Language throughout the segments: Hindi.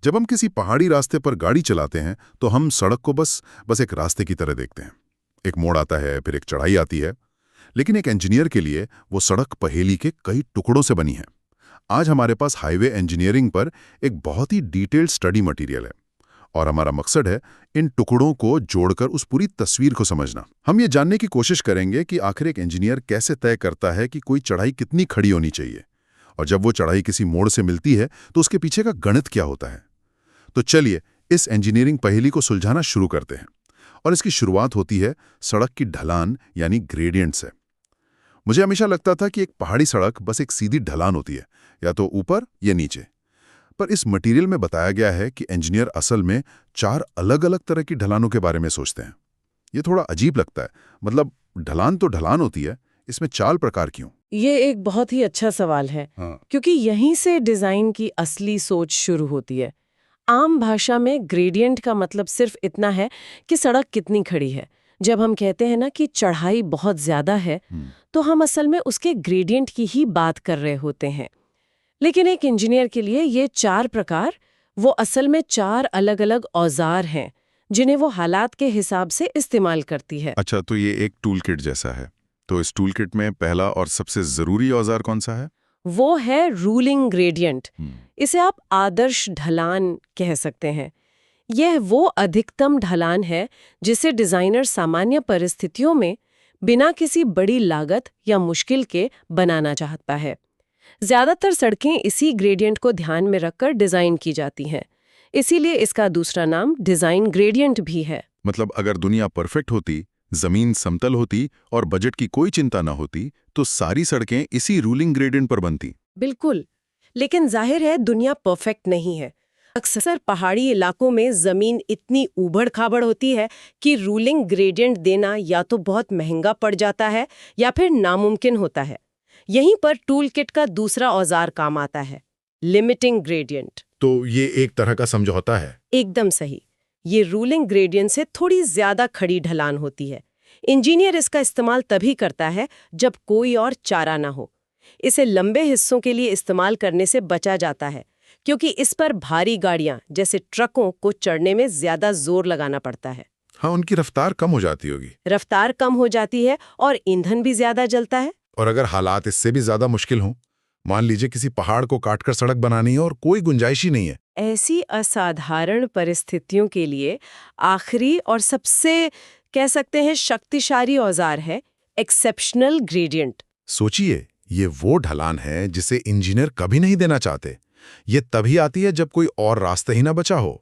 जब हम किसी पहाड़ी रास्ते पर गाड़ी चलाते हैं तो हम सड़क को बस एक रास्ते की तरह देखते हैं। एक मोड़ आता है, फिर एक चढ़ाई आती है। लेकिन एक इंजीनियर के लिए वो सड़क पहेली के कई टुकड़ों से बनी है। आज हमारे पास हाईवे इंजीनियरिंग पर एक बहुत ही डिटेल्ड स्टडी मटेरियल है और हमारा मकसद है इन टुकड़ों को जोड़कर उस पूरी तस्वीर को समझना। हम ये जानने की कोशिश करेंगे कि आखिर एक इंजीनियर कैसे तय करता है कि कोई चढ़ाई कितनी खड़ी होनी चाहिए, और जब वो चढ़ाई किसी मोड़ से मिलती है तो उसके पीछे का गणित क्या होता है। तो चलिए इस इंजीनियरिंग पहेली को सुलझाना शुरू करते हैं। और इसकी शुरुआत होती है सड़क की ढलान यानी ग्रेडियंट से। मुझे हमेशा लगता था कि एक पहाड़ी सड़क बस एक सीधी ढलान होती है, या तो ऊपर या नीचे। पर इस मटेरियल में बताया गया है कि इंजीनियर असल में 4 अलग अलग तरह की ढलानों के बारे में सोचते हैं। ये थोड़ा अजीब लगता है। मतलब ढलान तो ढलान होती है, इसमें 4 प्रकार क्यों? ये एक बहुत ही अच्छा सवाल है। हाँ। क्योंकि यहीं से डिजाइन की असली सोच शुरू होती है। आम भाषा में ग्रेडियंट का मतलब सिर्फ इतना है कि सड़क कितनी खड़ी है। जब हम कहते हैं ना कि चढ़ाई बहुत ज्यादा है, तो हम असल में उसके ग्रेडियंट की ही बात कर रहे होते हैं। लेकिन एक इंजीनियर के लिए ये 4 प्रकार वो असल में 4 अलग अलग औजार हैं जिन्हें वो हालात के हिसाब से इस्तेमाल करती है। अच्छा, तो ये एक टूल किट जैसा है। तो इस टूल किट में पहला और सबसे जरूरी औजार कौन सा है? वो है रूलिंग ग्रेडियंट। इसे आप आदर्श ढलान कह सकते हैं। यह वो अधिकतम ढलान है जिसे डिजाइनर सामान्य परिस्थितियों में बिना किसी बड़ी लागत या मुश्किल के बनाना चाहता है। ज्यादातर सड़कें इसी ग्रेडियंट को ध्यान में रखकर डिजाइन की जाती हैं। इसीलिए इसका दूसरा नाम डिजाइन ग्रेडियंट भी है। मतलब अगर दुनिया परफेक्ट होती, जमीन समतल होती और बजट की कोई चिंता ना होती, तो सारी सड़कें इसी रूलिंग ग्रेडियंट पर बनती। बिल्कुल। लेकिन जाहिर है दुनिया परफेक्ट नहीं है। अक्सर पहाड़ी इलाकों में जमीन इतनी ऊबड़-खाबड़ होती है कि रूलिंग ग्रेडियंट देना या तो बहुत महंगा पड़ जाता है या फिर नामुमकिन होता है। यहीं पर टूल किट का दूसरा औजार काम आता है, लिमिटिंग ग्रेडियंट। तो ये एक तरह का समझौता है। एकदम सही। ये रूलिंग ग्रेडियंट से थोड़ी ज्यादा खड़ी ढलान होती है। इंजीनियर इसका इस्तेमाल तभी करता है जब कोई और चारा ना हो। इसे लंबे हिस्सों के लिए इस्तेमाल करने से बचा जाता है, क्योंकि इस पर भारी गाड़ियां जैसे ट्रकों को चढ़ने में ज्यादा जोर लगाना पड़ता है। हाँ, उनकी रफ्तार कम हो जाती होगी। रफ्तार कम हो जाती है और ईंधन भी ज्यादा जलता है। और अगर हालात इससे भी ज्यादा मुश्किल हों, मान लीजिए किसी पहाड़ को काटकर सड़क बनानी है और कोई गुंजाइश ही नहीं है। ऐसी असाधारण परिस्थितियों के लिए आखिरी और सबसे कह सकते हैं शक्तिशाली औजार है एक्सेप्शनल ग्रेडियंट। सोचिए, ये वो ढलान है जिसे इंजीनियर कभी नहीं देना चाहते। ये तभी आती है जब कोई और रास्ता ही ना बचा हो।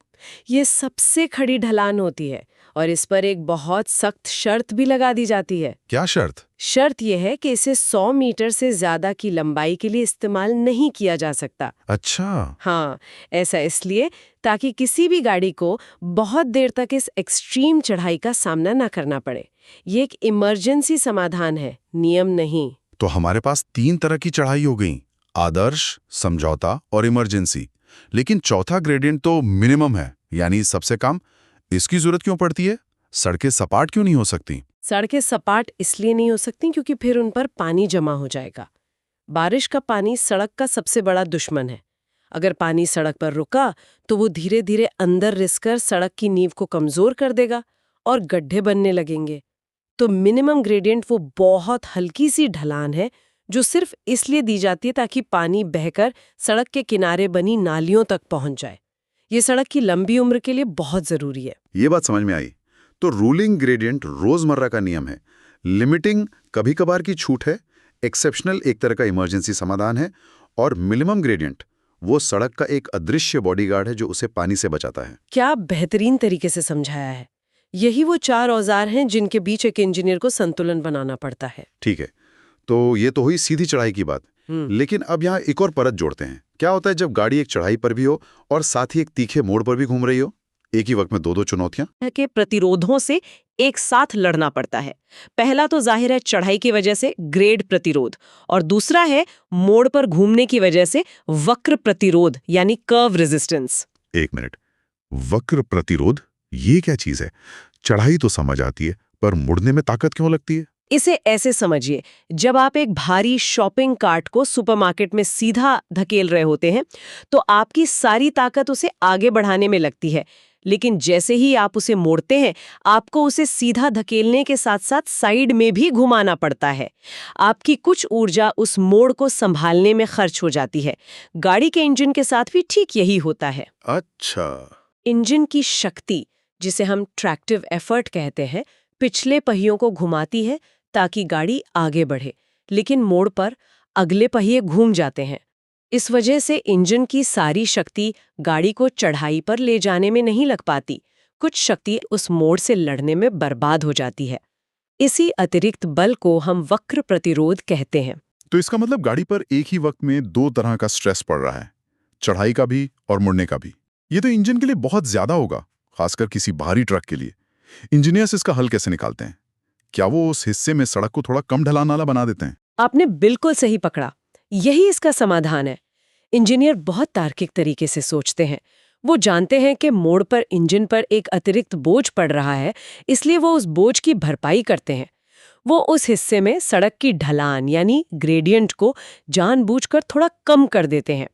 ये सबसे खड़ी ढलान होती है और इस पर एक बहुत सख्त शर्त भी लगा दी जाती है। क्या शर्त? शर्त यह है कि इसे 100 मीटर से ज्यादा की लंबाई के लिए इस्तेमाल नहीं किया जा सकता। अच्छा। हाँ, ऐसा इसलिए ताकि किसी भी गाड़ी को बहुत देर तक इस एक्सट्रीम चढ़ाई का सामना ना करना पड़े। ये एक इमरजेंसी समाधान है, नियम नहीं। तो हमारे पास 3 तरह की चढ़ाई हो गई, आदर्श, समझौता और इमरजेंसी। लेकिन चौथा ग्रेडियंट तो मिनिमम है, यानी सबसे कम। इसकी जरूरत क्यों पड़ती है? सड़कें सपाट क्यों नहीं हो सकती? सड़कें सपाट इसलिए नहीं हो सकती क्योंकि फिर उन पर पानी जमा हो जाएगा। बारिश का पानी सड़क का सबसे बड़ा दुश्मन है। अगर पानी सड़क पर रुका तो वो धीरे धीरे अंदर रिसकर सड़क की नींव को कमजोर कर देगा और गड्ढे बनने लगेंगे। तो मिनिमम ग्रेडियंट वो बहुत हल्की सी ढलान है जो सिर्फ इसलिए दी जाती है ताकि पानी बहकर सड़क के किनारे बनी नालियों तक पहुंच जाए। ये सड़क की लंबी उम्र के लिए बहुत जरूरी है। ये बात समझ में आई। तो रूलिंग ग्रेडियंट रोजमर्रा का नियम है, लिमिटिंग कभी कभार की छूट है, एक्सेप्शनल एक तरह का इमरजेंसी समाधान है, और मिनिमम ग्रेडियंट वो सड़क का एक अदृश्य बॉडीगार्ड है जो उसे पानी से बचाता है। क्या बेहतरीन तरीके से समझाया है। यही वो 4 औजार हैं जिनके बीच एक इंजीनियर को संतुलन बनाना पड़ता है। ठीक है, तो ये तो हुई सीधी चढ़ाई की बात। लेकिन अब यहाँ एक और परत जोड़ते हैं। क्या होता है जब गाड़ी एक चढ़ाई पर भी हो और साथ ही एक तीखे मोड़ पर भी घूम रही हो? एक ही वक्त में दो चुनौतियां। के प्रतिरोधों से एक साथ लड़ना पड़ता है। पहला तो जाहिर है चढ़ाई की वजह से ग्रेड प्रतिरोध, और दूसरा है मोड़ पर घूमने की वजह से वक्र प्रतिरोध यानी कर्व रेजिस्टेंस। एक मिनट, वक्र प्रतिरोध ये क्या चीज है? चढ़ाई तो समझ आती है, पर मुड़ने में ताकत क्यों लगती है? इसे ऐसे समझिए, जब आप एक भारी शॉपिंग कार्ट को सुपरमार्केट में सीधा धकेल रहे होते हैं तो आपकी सारी ताकत उसे आगे बढ़ाने में लगती है, लेकिन जैसे ही आप उसे मोड़ते हैं आपको उसे सीधा धकेलने के साथ साथ साइड में भी घुमाना पड़ता है। आपकी कुछ ऊर्जा उस मोड़ को संभालने में खर्च हो जाती है। गाड़ी के इंजन के साथ भी ठीक यही होता है। अच्छा। इंजन की शक्ति, जिसे हम ट्रैक्टिव एफर्ट कहते हैं, पिछले पहियों को घुमाती है ताकि गाड़ी आगे बढ़े, लेकिन मोड़ पर अगले पहिए घूम जाते हैं। इस वजह से इंजन की सारी शक्ति गाड़ी को चढ़ाई पर ले जाने में नहीं लग पाती। कुछ शक्ति उस मोड़ से लड़ने में बर्बाद हो जाती है। इसी अतिरिक्त बल को हम वक्र प्रतिरोध कहते हैं। तो इसका मतलब गाड़ी पर एक ही वक्त में दो तरह का स्ट्रेस पड़ रहा है, चढ़ाई का भी और मुड़ने का भी। ये तो इंजन के लिए बहुत ज्यादा होगा, खासकर किसी भारी ट्रक के लिए। इंजीनियर्स इसका हल कैसे निकालते हैं? क्या वो उस हिस्से में सड़क को थोड़ा कम ढलान वाला बना देते हैं? आपने बिल्कुल सही पकड़ा। यही इसका समाधान है। इंजीनियर बहुत तार्किक तरीके से सोचते हैं। वो जानते हैं कि मोड़ पर इंजन पर एक अतिरिक्त बोझ पड़ रहा है, इसलिए वो उस बोझ की भरपाई करते हैं। वो उस हिस्से में सड़क की ढलान यानी ग्रेडियंट को जानबूझकर थोड़ा कम कर देते हैं।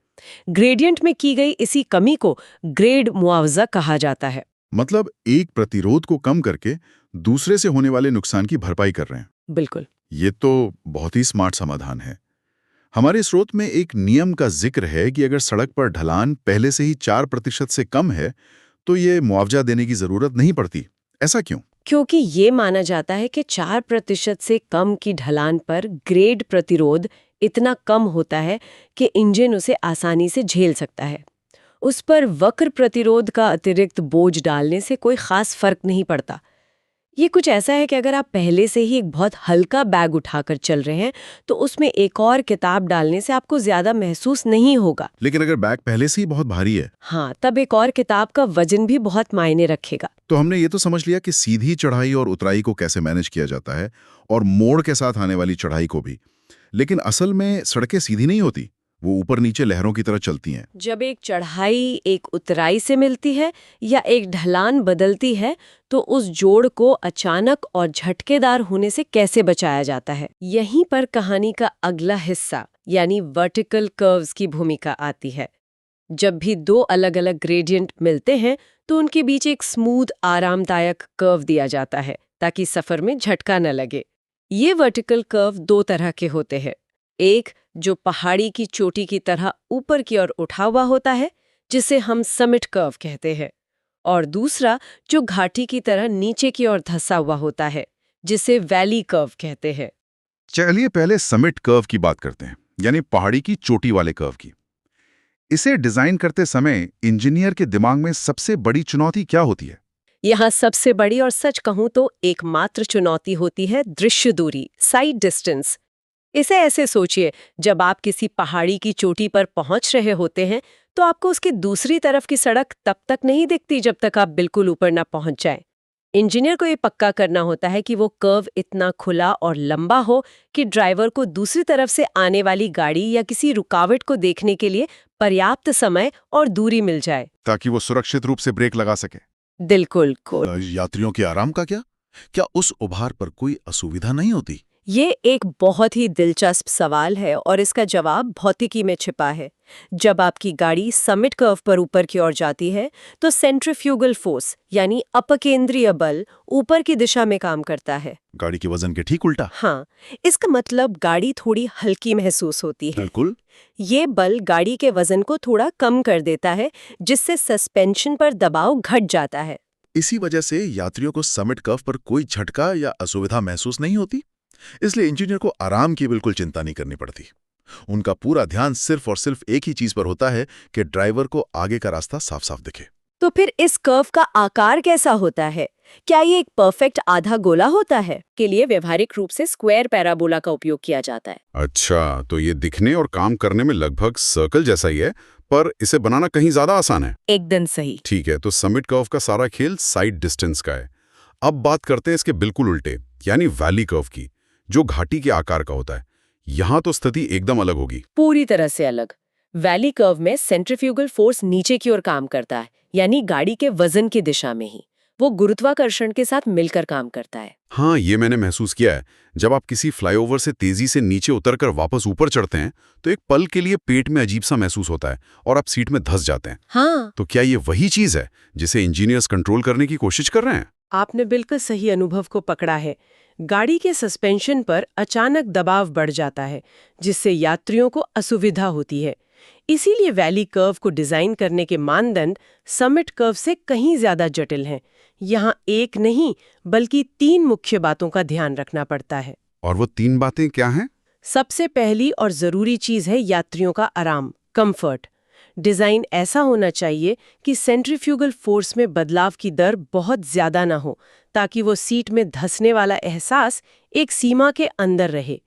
ग्रेडियंट में की गई इसी कमी को ग्रेड मुआवजा कहा जाता है। मतलब एक प्रतिरोध को कम करके दूसरे से होने वाले नुकसान की भरपाई कर रहे हैं। बिल्कुल। ये तो बहुत ही स्मार्ट समाधान है। हमारे स्रोत में एक नियम का जिक्र है कि अगर सड़क पर ढलान पहले से ही 4% से कम है तो ये मुआवजा देने की जरूरत नहीं पड़ती। ऐसा क्यों? क्योंकि ये माना जाता है कि 4% से कम की ढलान पर ग्रेड प्रतिरोध इतना कम होता है कि इंजन उसे आसानी से झेल सकता है। उस पर वक्र प्रतिरोध का अतिरिक्त बोझ डालने से कोई खास फर्क नहीं पड़ता। ये कुछ ऐसा है कि अगर आप पहले से ही एक बहुत हल्का बैग उठाकर चल रहे हैं तो उसमें एक और किताब डालने से आपको ज्यादा महसूस नहीं होगा। लेकिन अगर बैग पहले से ही बहुत भारी है, हाँ, तब एक और किताब का वजन भी बहुत मायने रखेगा। तो हमने ये तो समझ लिया कि सीधी चढ़ाई और उतराई को कैसे मैनेज किया जाता है और मोड़ के साथ आने वाली चढ़ाई को भी। लेकिन असल में सड़कें सीधी नहीं होती, वो ऊपर नीचे लहरों की तरह चलती हैं। जब एक चढ़ाई एक उतराई से मिलती है या एक ढलान बदलती है तो उस जोड़ को अचानक और झटकेदार होने से कैसे बचाया जाता है, यहीं पर कहानी का अगला हिस्सा यानी वर्टिकल कर्व्स की भूमिका आती है। जब भी दो अलग अलग ग्रेडियंट मिलते हैं तो उनके बीच एक स्मूथ आरामदायक कर्व दिया जाता है ताकि सफर में झटका न लगे। ये वर्टिकल कर्व दो तरह के होते हैं। एक जो पहाड़ी की चोटी की तरह ऊपर की ओर उठा हुआ होता है, जिसे हम समिट कर्व कहते हैं, और दूसरा जो घाटी की तरह नीचे की ओर धंसा हुआ होता है, जिसे वैली कर्व कहते हैं। चलिए पहले समिट कर्व की बात करते हैं, यानी पहाड़ी की चोटी वाले कर्व की। इसे डिजाइन करते समय इंजीनियर के दिमाग में सबसे बड़ी चुनौती क्या होती है? यहाँ सबसे बड़ी और सच कहूं तो एकमात्र चुनौती होती है दृश्य दूरी, साइड डिस्टेंस। इसे ऐसे सोचिए, जब आप किसी पहाड़ी की चोटी पर पहुंच रहे होते हैं तो आपको उसकी दूसरी तरफ की सड़क तब तक नहीं दिखती जब तक आप बिल्कुल ऊपर ना पहुंच जाएं। इंजीनियर को ये पक्का करना होता है कि वो कर्व इतना खुला और लंबा हो कि ड्राइवर को दूसरी तरफ से आने वाली गाड़ी या किसी रुकावट को देखने के लिए पर्याप्त समय और दूरी मिल जाए, ताकि वो सुरक्षित रूप से ब्रेक लगा सके। बिल्कुल। यात्रियों के आराम का क्या उस उभार पर कोई असुविधा नहीं होती? ये एक बहुत ही दिलचस्प सवाल है और इसका जवाब भौतिकी में छिपा है। जब आपकी गाड़ी समिट कर्व पर ऊपर की ओर जाती है तो सेंट्रीफ्यूगल फोर्स यानी अपकेंद्रीय बल ऊपर की दिशा में काम करता है। गाड़ी के वजन के ठीक उल्टा। हाँ, इसका मतलब गाड़ी थोड़ी हल्की महसूस होती है। बिल्कुल। ये बल गाड़ी के वजन को थोड़ा कम कर देता है, जिससे सस्पेंशन पर दबाव घट जाता है। इसी वजह से यात्रियों को समिट कर्व पर कोई झटका या असुविधा महसूस नहीं होती। इसलिए इंजीनियर को आराम की बिल्कुल चिंता नहीं करनी पड़ती। उनका पूरा ध्यान सिर्फ और सिर्फ एक ही चीज पर होता है कि ड्राइवर को आगे का रास्ता साफ साफ दिखे। तो फिर इस कर्व का आकार कैसा होता है? क्या ये एक परफेक्ट आधा गोला होता है? के लिए व्यवहारिक रूप से स्क्वायर पैराबोला का उपयोग किया जाता है। अच्छा, तो ये दिखने और काम करने में लगभग सर्कल जैसा ही है, पर इसे बनाना कहीं ज्यादा आसान है। एकदम सही। ठीक है, तो समिट कर्व का सारा खेल साइड डिस्टेंस का है। अब बात करते हैं इसके बिल्कुल उल्टे, यानी वैली कर्व की, जो घाटी के आकार का होता है। यहाँ तो स्थिति एकदम अलग होगी। पूरी तरह से अलग। वैली कर्व में सेंट्रीफ्यूगल फोर्स नीचे की ओर काम करता है, यानी गाड़ी के वजन की दिशा में ही। वो गुरुत्वाकर्षण के साथ मिलकर काम करता है। हाँ, ये मैंने महसूस किया है। जब आप किसी फ्लाईओवर से तेजी से नीचे उतरकर वापस ऊपर चढ़ते हैं तो एक पल के लिए पेट में अजीब सा महसूस होता है और आप सीट में धंस जाते हैं। हाँ, तो क्या ये वही चीज है जिसे इंजीनियर्स कंट्रोल करने की कोशिश कर रहे हैं? आपने बिल्कुल सही अनुभव को पकड़ा है। गाड़ी के सस्पेंशन पर अचानक दबाव बढ़ जाता है, जिससे यात्रियों को असुविधा होती है। इसीलिए वैली कर्व को डिजाइन करने के मानदंड समिट कर्व से कहीं ज्यादा जटिल हैं। यहाँ एक नहीं बल्कि 3 मुख्य बातों का ध्यान रखना पड़ता है। और वो 3 बातें क्या हैं? सबसे पहली और जरूरी चीज है यात्रियों का आराम, कंफर्ट। डिजाइन ऐसा होना चाहिए कि सेंट्रीफ्यूगल फोर्स में बदलाव की दर बहुत ज्यादा ना हो, ताकि वो सीट में धंसने वाला एहसास एक सीमा के अंदर रहे।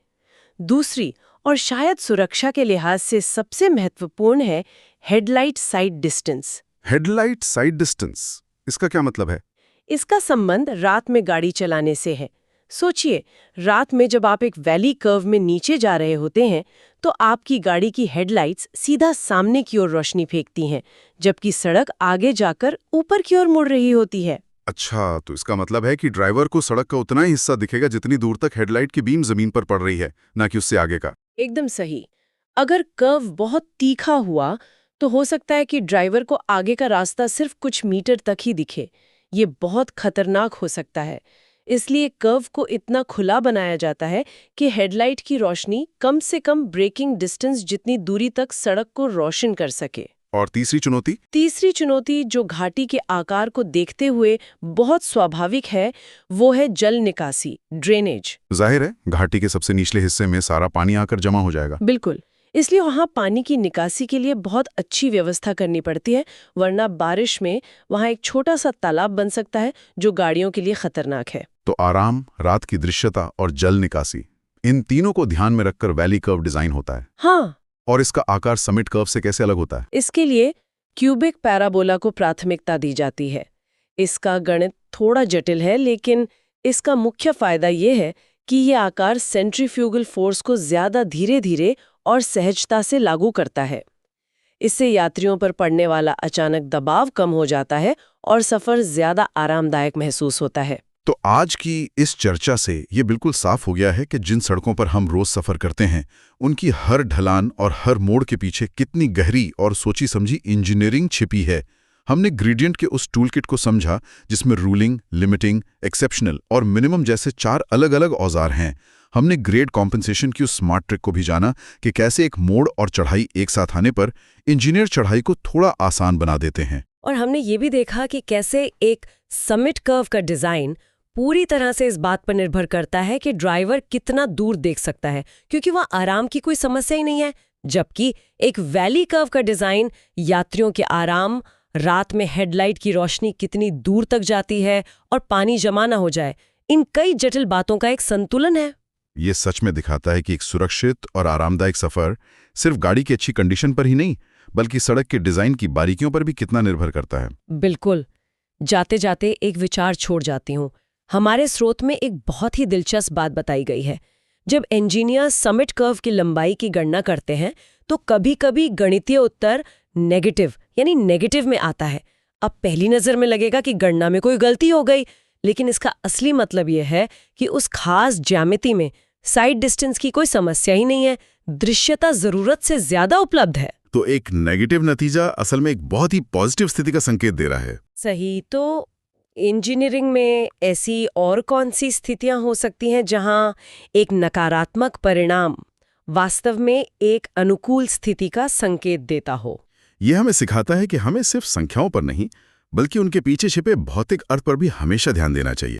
दूसरी और शायद सुरक्षा के लिहाज से सबसे महत्वपूर्ण है headlight side distance. Headlight side distance, इसका क्या मतलब है? इसका संबंध रात में गाड़ी चलाने से है। सोचिए, रात में जब आप एक वैली कर्व में नीचे जा रहे होते हैं तो आपकी गाड़ी की हेडलाइट्स सीधा सामने की ओर रोशनी फेंकती हैं, जबकि सड़क आगे जाकर ऊपर की ओर मुड़ रही होती है। अच्छा, तो इसका मतलब है कि ड्राइवर को सड़क का उतना ही हिस्सा दिखेगा जितनी दूर तक हेडलाइट की बीम जमीन पर पड़ रही है, ना कि उससे आगे का। एकदम सही। अगर कर्व बहुत तीखा हुआ तो हो सकता है कि ड्राइवर को आगे का रास्ता सिर्फ कुछ मीटर तक ही दिखे। ये बहुत खतरनाक हो सकता है। इसलिए कर्व को इतना खुला बनाया जाता है कि हेडलाइट की रोशनी कम से कम ब्रेकिंग डिस्टेंस जितनी दूरी तक सड़क को रोशन कर सके। और तीसरी चुनौती? तीसरी चुनौती, जो घाटी के आकार को देखते हुए बहुत स्वाभाविक है, वो है जल निकासी, ड्रेनेज। जाहिर है, घाटी के सबसे निचले हिस्से में सारा पानी आकर जमा हो जाएगा। बिल्कुल। इसलिए वहाँ पानी की निकासी के लिए बहुत अच्छी व्यवस्था करनी पड़ती है, वरना बारिश में वहाँ एक छोटा सा तालाब बन सकता है जो गाड़ियों के लिए खतरनाक है। तो आराम, रात की दृश्यता और जल निकासी, इन तीनों को ध्यान में रखकर वैली कर्व डिजाइन होता है। हाँ। और इसका आकार समिट कर्व से कैसे अलग होता है? इसके लिए क्यूबिक पैराबोला को प्राथमिकता दी जाती है। इसका गणित थोड़ा जटिल है, लेकिन इसका मुख्य फायदा ये है कि ये आकार सेंट्रीफ्यूगल फोर्स को ज्यादा धीरे-धीरे और सहजता से लागू करता है। इससे यात्रियों पर पड़ने वाला अचानक दबाव कम हो जाता है और सफर ज्यादा आरामदायक महसूस होता है। तो आज की इस चर्चा से ये बिल्कुल साफ हो गया है कि जिन सड़कों पर हम रोज सफर करते हैं, उनकी हर ढलान और हर मोड़ के पीछे कितनी गहरी और सोची समझी इंजीनियरिंग छिपी है। हमने ग्रेडियंट के उस टूलकिट को समझा जिसमें रूलिंग, लिमिटिंग, एक्सेप्शनल और मिनिमम जैसे 4 अलग-अलग औजार हैं। हमने ग्रेड कॉम्पेंसेशन की उस स्मार्ट ट्रिक को भी जाना कि कैसे एक मोड़ और चढ़ाई एक साथ आने पर इंजीनियर चढ़ाई को थोड़ा आसान बना देते हैं। और हमने ये भी देखा कि कैसे एक समिट कर्व का डिजाइन पूरी तरह से इस बात पर निर्भर करता है कि ड्राइवर कितना दूर देख सकता है, क्योंकि वहाँ आराम की कोई समस्या ही नहीं है। जबकि एक वैली कर्व का डिजाइन यात्रियों के आराम, रात में हेडलाइट की रोशनी कितनी दूर तक जाती है और पानी जमा ना हो जाए, इन कई जटिल बातों का एक संतुलन है। ये सच में दिखाता है कि एक सुरक्षित और आरामदायक सफर सिर्फ गाड़ी की अच्छी कंडीशन पर ही नहीं, बल्कि सड़क के डिजाइन की बारीकियों पर भी कितना निर्भर करता है। बिल्कुल। जाते जाते एक विचार छोड़ जाती हूँ। हमारे स्रोत में एक बहुत ही दिलचस्प बात बताई गई है। जब इंजीनियर समिट कर्व की लंबाई की गणना करते हैं तो कभी-कभी गणितीय उत्तर नेगेटिव में आता है। अब पहली नजर में लगेगा कि गणना में कोई गलती हो गई, लेकिन इसका असली मतलब यह है कि उस खास ज्यामिति में साइड डिस्टेंस की कोई समस्या ही नहीं है, दृश्यता जरूरत से ज्यादा उपलब्ध है। तो एक नेगेटिव नतीजा असल में एक बहुत ही पॉजिटिव स्थिति का संकेत दे रहा है। सही। तो इंजीनियरिंग में ऐसी और कौन सी स्थितियां हो सकती हैं जहां एक नकारात्मक परिणाम वास्तव में एक अनुकूल स्थिति का संकेत देता हो? यह हमें सिखाता है कि हमें सिर्फ संख्याओं पर नहीं, बल्कि उनके पीछे छिपे भौतिक अर्थ पर भी हमेशा ध्यान देना चाहिए।